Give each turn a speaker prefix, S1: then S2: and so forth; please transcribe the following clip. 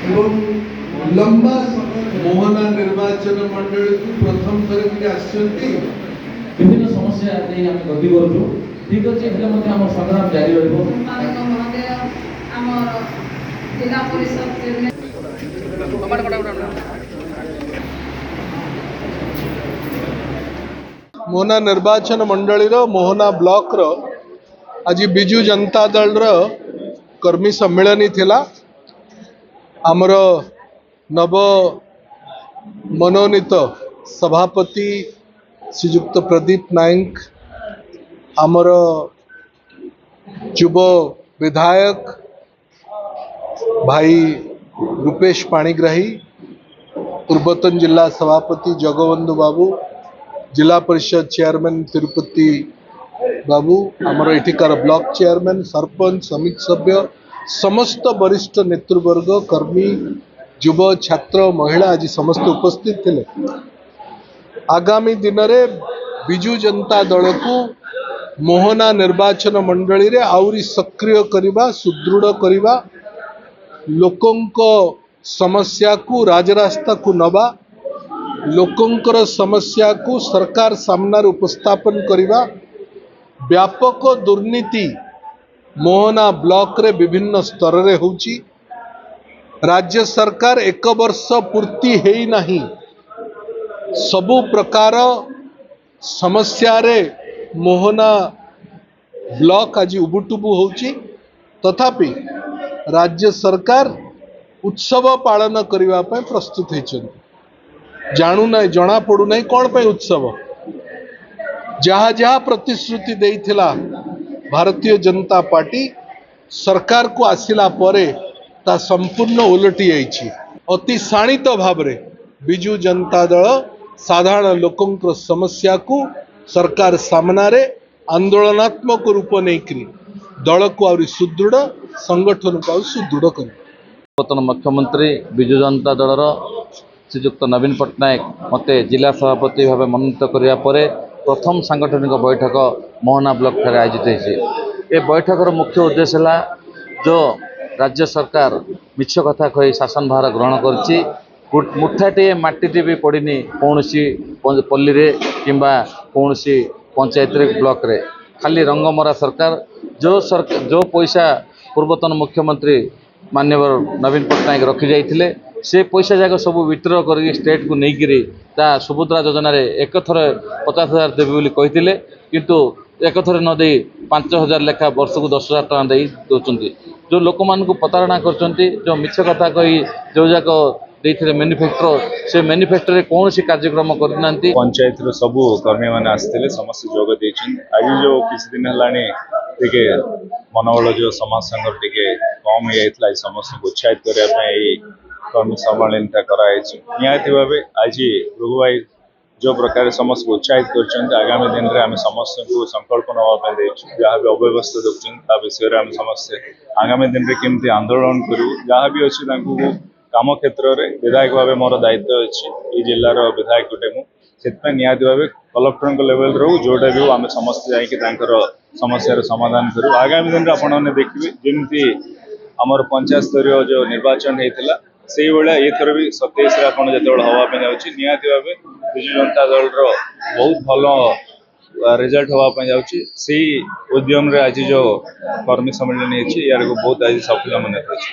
S1: एवं लंबा समय मोहना निर्वाचन मंडली को प्रथम थर के आछंती
S2: विभिन्न समस्या नहीं आम गति करूँ ठीक अच्छे आम संग्राम जारी रही
S3: जिला परिषद
S1: मोहना निर्वाचन मंडली मोहना ब्लॉक आज बिजु जनता दल कर्मी सम्मेलन थिला आमर नव मनोनीत सभापति श्रीयुक्त प्रदीप नायक आमर युव विधायक भाई रूपेश पाणिग्राही पूर्वतन जिला सभापति जगबंधु बाबू जिला परिषद चेयरमैन तिरुपति बाबू आमर एठिकार ब्लॉक चेयरमैन सरपंच समिति सभ्य समस्त वरिष्ठ नेतृवर्ग कर्मी युव छात्र महिला आज समस्त उपस्थित थे। आगामी दिन में बिजु जनता दल को मोहना निर्वाचन मंडली रे आउरी सक्रिय करवा सुदृढ़ करवा लोकंक समस्या को राजरास्ता को नवा लोकंकर समस्या को सरकार सामने उपस्थापन करवा व्यापक दुर्नीति मोहना ब्लॉक रे विभिन्न स्तर रे होची राज्य सरकार एक वर्ष पूर्ति हेई नाही सबु प्रकार समस्या रे मोहना ब्लॉक आज उबुटुबु होची तथापि राज्य सरकार उत्सव पालन करने पर प्रस्तुत होती जानू ना जना पड़ू ना कौन पे उत्सव जहाँ जहाँ प्रतिश्रुति देइथिला भारतीय जनता पार्टी सरकार को आसिला परे ता संपूर्ण उलटी आइछि अति शाणित भाव रे बिजु जनता दल साधारण लोकंक समस्या को सरकार सामना रे आंदोलनात्मक रूप नहीं दल को आउरी सुदृढ़ संगठन को आउरी सुदृढ़ कर
S2: पूर्वतन मुख्यमंत्री बिजु जनता दलर श्रीयुक्त नवीन पट्टनायक मते जिला सभापति भाव मनोनीत करने पर प्रथम सांगठनिक बैठक मोहना ब्लॉक ठारे आयोजित होती। बैठकर मुख्य उद्देश्य है जो राज्य सरकार मिछ कथा कही शासन भार ग्रहण कर मुठाटे माटी भी पड़नी कौन पल्ली रे किंबा कौन पंचायत रे ब्लॉक रे खाली रंगमरा सरकार जो पैसा पूर्वतन मुख्यमंत्री माननीय नवीन पट्टनायक रखी जाइए से पैसा जाक सब विथड्र कर स्टेट को लेकिन सुभद्रा योजना रे एक थर 50,000 देवी बोली कहते किंतु एक थर न दे 5,000 लेखा वर्ष को 10,000 टका दे दौरान जो लोक मान प्रतारणा कर जो मिछ कथा कही जो जाक मैन्युफैक्चर से मैन्युफैक्चर रे कौन सी कार्यक्रम करना
S4: पंचायत सबू कर्मी मैंने आसते समस्त जोग दे आज जो किसी दिन है मनोबल जो समाज संघर टे कम हो जाता समस्त को उत्साहित करने कर्मी सम्मेलन कराई निहाती भाव आज रघु भाई जो प्रकार समस्त को उत्साहित कर आगामी दिन में आम समस्त को संकल्प नापी जहाँ भी अव्यवस्था देखते विषय में आम समस्ते आगामी दिन में केमती आंदोलन करूँ जहाँ भी अच्छी काम क्षेत्र में विधायक भाव मोर दायित्व अच्छी जिलार विधायक गोटे मुझे निहाती भाव कलेक्टर लेवल रो जोटा भी आम समस्त जा समस्या समाधान करूँ आगामी दिन में आपने देखिए जमी आमर पंचायत स्तरीय जो निर्वाचन होता से भाया एथर भी 27 जो हाँपाई जाऊँगी निहाती भाव बिजु जनता दल बहुत भल रिजल्ट हाँपाई जाऊँगी उद्यम आज जो कर्मी सम्मेलन यार बहुत आज सफल मन।